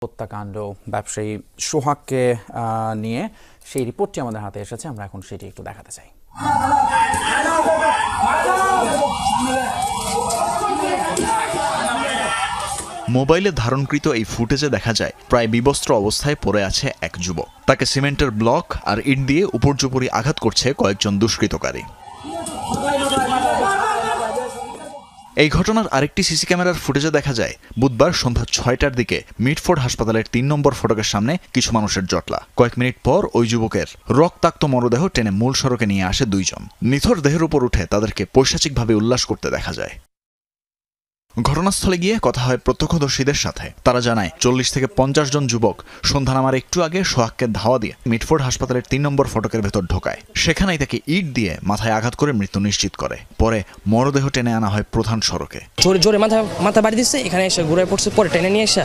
হত্যাকাণ্ড ব্যবসায়ী সোহাগকে নিয়ে সেই রিপোর্টটি আমাদের হাতে এসেছে, আমরা এখন সেটি একটু দেখাতে চাই। মোবাইলে ধারণকৃত এই ফুটেজে দেখা যায় প্রায় বিবস্ত্র অবস্থায় পড়ে আছে এক যুবক। তাকে সিমেন্টের ব্লক আর ইট দিয়ে উপর্যুপরি আঘাত করছে কয়েকজন দুষ্কৃতকারী। এই ঘটনার আরেকটি সিসি ক্যামেরার ফুটেজে দেখা যায় বুধবার সন্ধ্যা 6টার দিকে মিটফোর্ড হাসপাতালের 3 নম্বর ফটকের সামনে কিছু মানুষের জটলা। কয়েক মিনিট পর ওই যুবকের রক্তাক্ত মরদেহ টেনে মূল সড়কে নিয়ে আসে দুইজন। নিথর দেহের উপর উঠে তাদেরকে পৈশাচিকভাবে উল্লাস করতে দেখা যায়। ঘটনাস্থলে গিয়ে কথা হয় প্রত্যক্ষদর্শীদের সাথে। তারা জানায় 40 থেকে 50 জন যুবক সন্ধ্যা নামার একটু আগে সোহাগকে ধাওয়া দিয়ে মিটফোর্ড হাসপাতালের 3 নম্বর ফটকের ভেতর ঢোকায়। সেখানেই তাকে ইট দিয়ে মাথায় আঘাত করে মৃত্যু নিশ্চিত করে। পরে মরদেহ টেনে আনা হয় প্রধান সড়কে। জোরে জোরে মাথা বাড়ি দিচ্ছে, এখানে এসে ঘুরে পড়ছে, পরে টেনে নিয়ে এসে